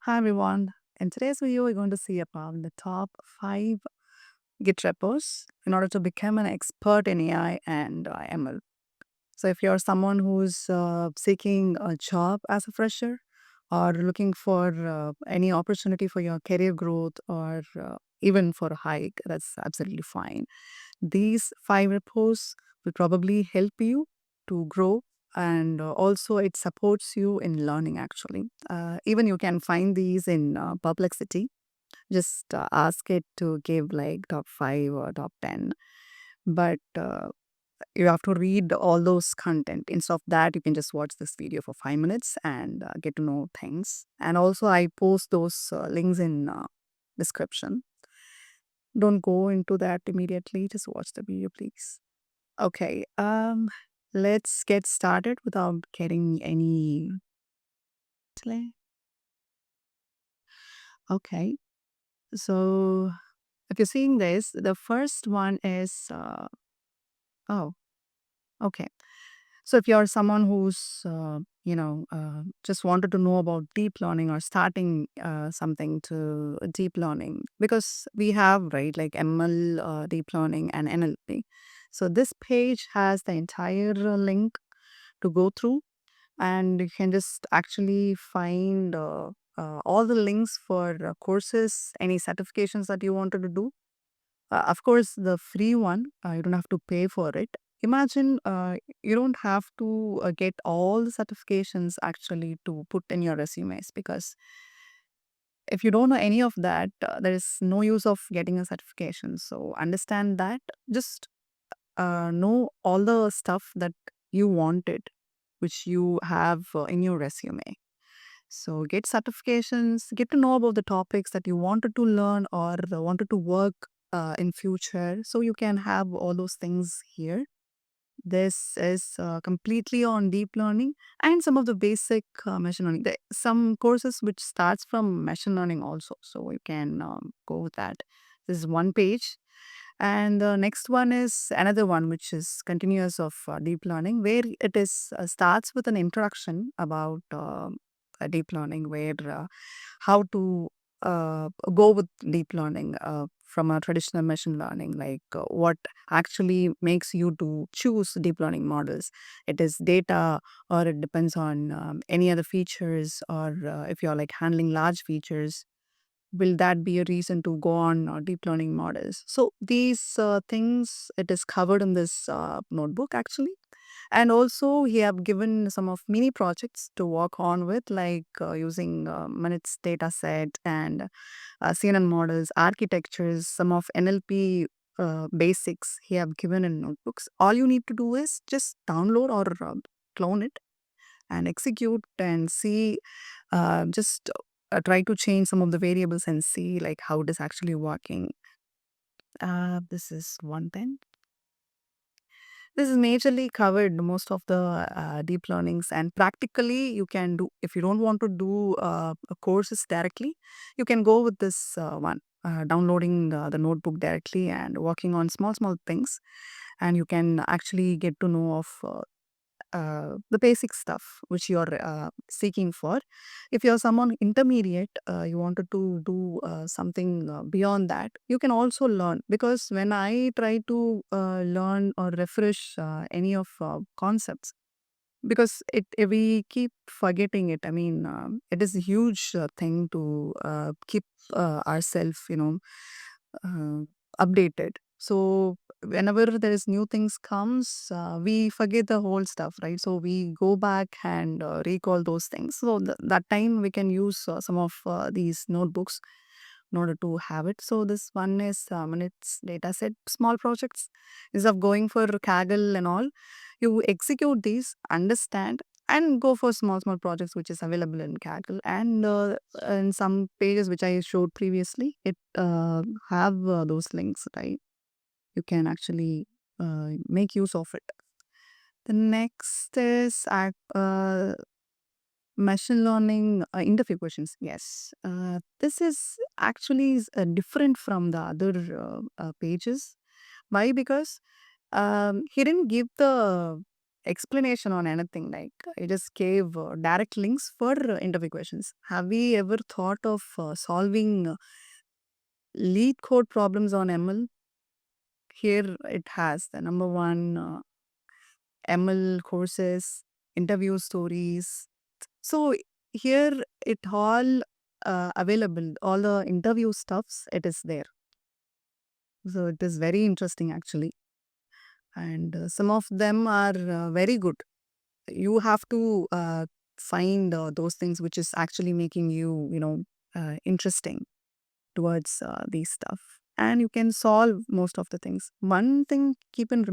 Hi everyone. In today's video, we're going to see about the top 5 Git repos in order to become an expert in AI and ML. So, if you're someone who's seeking a job as a fresher or looking for any opportunity for your career growth or even for a hike, that's absolutely fine. These 5 repos will probably help you to grow, and also it supports you in learning actually. Even you can find these in Perplexity. Just ask it to give like top 5 or top 10. But you have to read all those content. Instead of that, you can just watch this video for 5 minutes and get to know things. And also, I post those links in description. Don't go into that immediately. Just watch the video, please. Okay. Let's get started without getting any delay. Okay. So if you're seeing this, the first one is oh, okay. So if you're someone who's just wanted to know about deep learning or starting something to deep learning, because we have right like ML deep learning and NLP. So this page has the entire link to go through, and you can just actually find all the links for courses, any certifications that you wanted to do. Of course, the free one, you don't have to pay for it. Imagine you don't have to get all the certifications actually to put in your resumes, because if you don't know any of that, there is no use of getting a certification. So understand that. Just know all the stuff that you wanted, which you have in your resume. So get certifications, get to know about the topics that you wanted to learn or wanted to work in future. So you can have all those things here. This is completely on deep learning and some of the basic machine learning. Some courses which starts from machine learning also. So you can go with that. This is one page. And the next one is another one which is continuous of deep learning, where it is starts with an introduction about deep learning, where how to go with deep learning from a traditional machine learning, like what actually makes you to choose deep learning models. It is data, or it depends on any other features, or if you're like handling large features, will that be a reason to go on deep learning models? So these things, it is covered in this notebook actually. And also he have given some of mini projects to work on with, like using minutes data set and CNN models, architectures, some of NLP basics he have given in notebooks. All you need to do is just download or clone it and execute and see, just try to change some of the variables and see like how it is actually working. This is one thing. This is majorly covered most of the deep learnings, and practically you can do, if you don't want to do courses directly, you can go with this one, downloading the notebook directly and working on small things, and you can actually get to know of the basic stuff which you're seeking for. If you're someone intermediate, you wanted to do something beyond that, you can also learn. Because when I try to learn or refresh any of concepts, because we keep forgetting it. I mean, it is a huge thing to keep ourselves, uh, updated. So whenever there is new things comes, we forget the whole stuff, right? So we go back and recall those things. So that time we can use some of these notebooks in order to have it. So this one is minutes data set, small projects. Instead of going for Kaggle and all, you execute these, understand, and go for small projects which is available in Kaggle. And in some pages which I showed previously, it have those links, right? You can actually make use of it. The next is machine learning interview questions. Yes, this is actually different from the other pages. Why? Because he didn't give the explanation on anything. Like I just gave direct links for interview questions. Have we ever thought of solving lead code problems on ML? Here it has the number one ML courses, interview stories. So here it all available. All the interview stuffs, it is there. So it is very interesting actually, and some of them are very good. You have to find those things which is actually making you, interesting towards these stuff, and you can solve most of the things. One thing keep in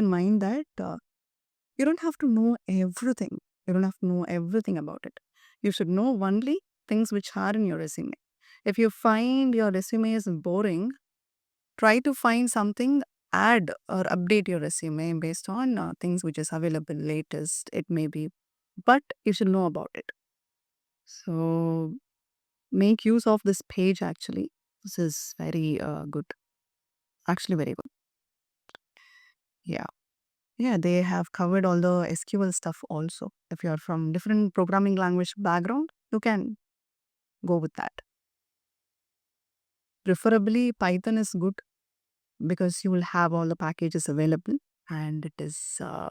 mind that you don't have to know everything. You don't have to know everything about it. You should know only things which are in your resume. If you find your resume is boring, try to find something, add or update your resume based on things which is available latest it may be, but you should know about it. So make use of this page actually. This is very good, actually very good. Yeah. Yeah, they have covered all the SQL stuff also. If you are from different programming language background, you can go with that. Preferably Python is good because you will have all the packages available, and it is uh,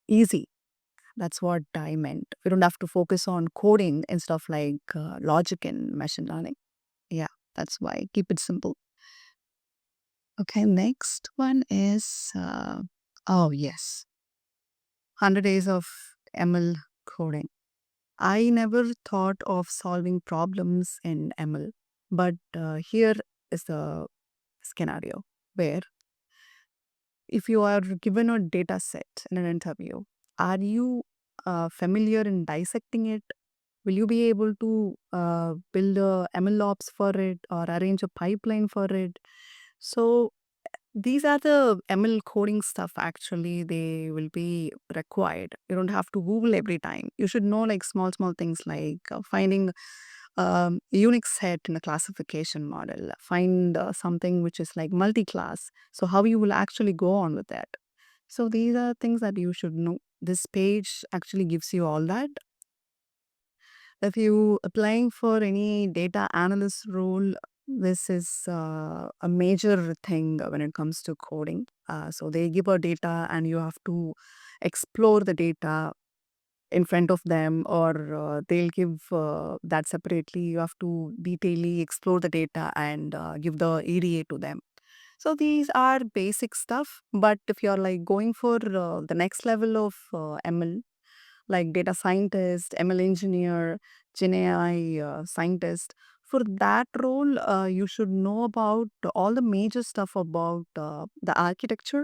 easy. That's what I meant. We don't have to focus on coding and stuff like logic and machine learning. Yeah, that's why. Keep it simple. Okay, next one is, oh yes, 100 days of ML coding. I never thought of solving problems in ML, but here is the scenario where if you are given a data set in an interview, are you familiar in dissecting it? Will you be able to build a MLOps for it or arrange a pipeline for it? So these are the ML coding stuff actually they will be required. You don't have to Google every time. You should know like small things like finding Unix set in a classification model, find something which is like multi-class. So how you will actually go on with that. So these are things that you should know. This page actually gives you all that. If you applying for any data analyst role, this is a major thing when it comes to coding. So they give a data and you have to explore the data in front of them, or they'll give that separately. You have to detailedly explore the data and give the EDA to them. So these are basic stuff, but if you're like going for the next level of ML, like data scientist, ML engineer, Gen AI scientist. For that role, you should know about all the major stuff about the architecture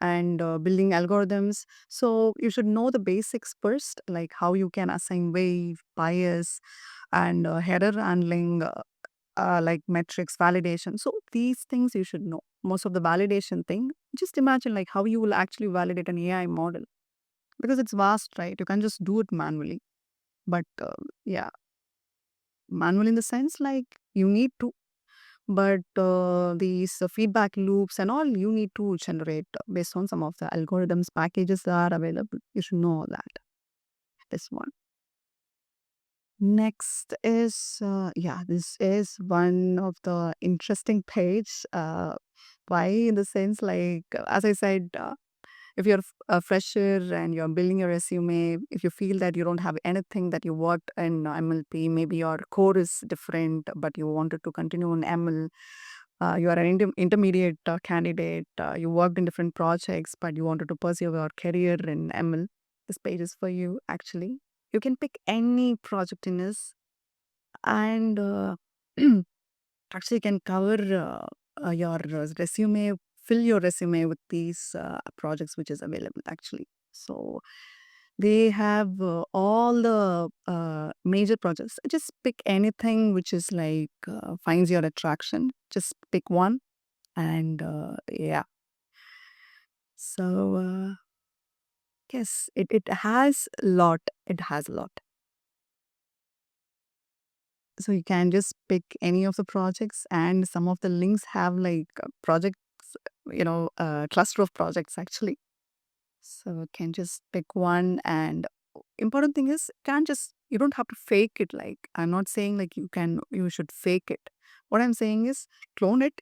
and building algorithms. So you should know the basics first, like how you can assign wave, bias, and header handling, like metrics, validation. So these things you should know. Most of the validation thing, just imagine like how you will actually validate an AI model because it's vast, right? You can just do it manually. But yeah, manual in the sense like you need to, but these feedback loops and all you need to generate based on some of the algorithms packages that are available. You should know all that. This one. Next is, yeah, this is one of the interesting page. Why in the sense like, as I said, if you're a fresher and you're building your resume, if you feel that you don't have anything that you worked in MLP, maybe your core is different, but you wanted to continue in ML, you are an intermediate candidate, you worked in different projects, but you wanted to pursue your career in ML, this page is for you actually. You can pick any project in this, and actually can cover your resume, fill your resume with these projects which is available actually. So they have all the major projects. Just pick anything which is like finds your attraction. Just pick one, and yeah. So yes, it has a lot. It has a lot. So you can just pick any of the projects, and some of the links have like projects cluster of projects actually. So you can just pick one, and important thing is can't just you don't have to fake it. Like I'm not saying like you should fake it. What I'm saying is clone it,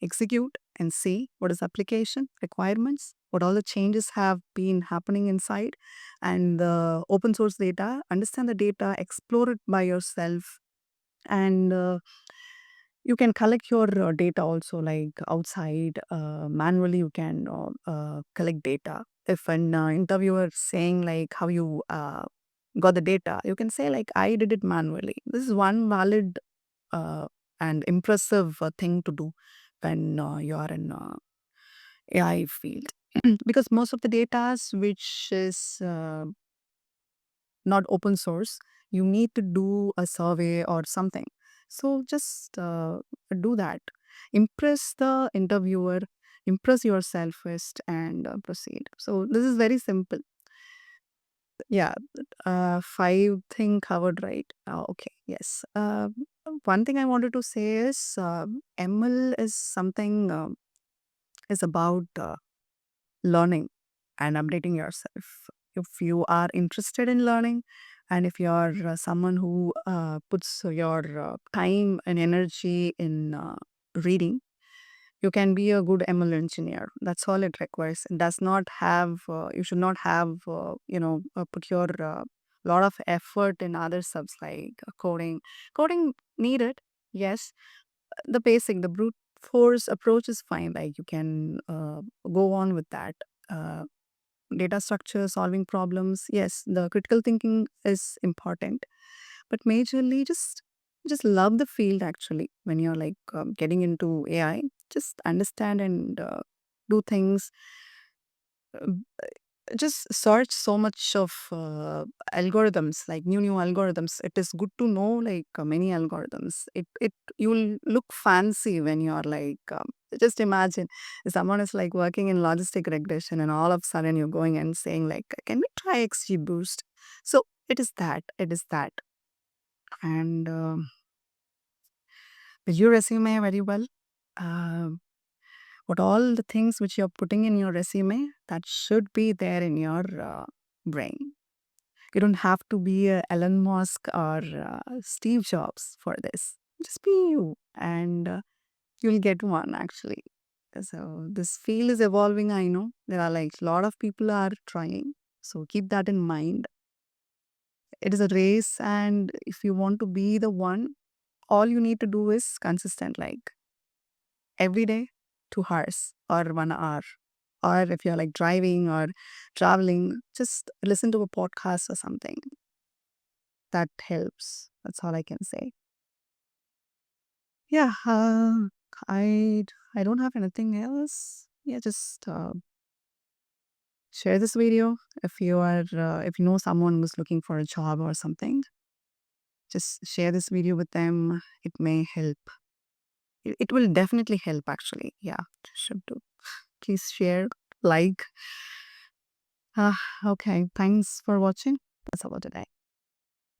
execute, and see what is application requirements, what all the changes have been happening inside, and the open source data. Understand the data, explore it by yourself, and you can collect your data also like outside manually. You can collect data. If an interviewer saying like how you got the data, you can say like I did it manually. This is one valid uh, and impressive thing to do when you are in AI field. Because most of the data which is not open source, you need to do a survey or something. So just do that. Impress the interviewer, impress yourself first, and proceed. So this is very simple. Yeah, five thing covered, right? Okay, yes. One thing I wanted to say is ML is something is about learning and updating yourself. If you are interested in learning, and if you are someone who puts your time and energy in reading, you can be a good ML engineer. That's all it requires. It does not have, you should not have, put your lot of effort in other subs like coding. Coding needed, yes. The basic, the brute force approach is fine. Like you can go on with that. Uh, Data structure, solving problems. Yes, the critical thinking is important, but majorly just love the field actually. When you're like getting into AI, just understand and do things. uh, just search so much of algorithms, like new algorithms. It is good to know like many algorithms. It you'll look fancy when you're like just imagine if someone is like working in logistic regression, and all of a sudden you're going and saying like can we try XGBoost. So it is that. And with your resume very well, um, what all the things which you're putting in your resume, that should be there in your brain. You don't have to be a Elon Musk or Steve Jobs for this. Just be you, and you'll get one actually. So this field is evolving. I know there are like a lot of people are trying. So keep that in mind. It is a race, and if you want to be the one, all you need to do is consistent, like every day, 2 hours or 1 hour. Or if you're like driving or traveling, just listen to a podcast or something. That helps. That's all I can say. Yeah, I don't have anything else. Yeah, just share this video if you know someone who's looking for a job or something. Just share this video with them. It may help. It will definitely help actually. Yeah, should do. Please share, like. Okay, thanks for watching. That's about today.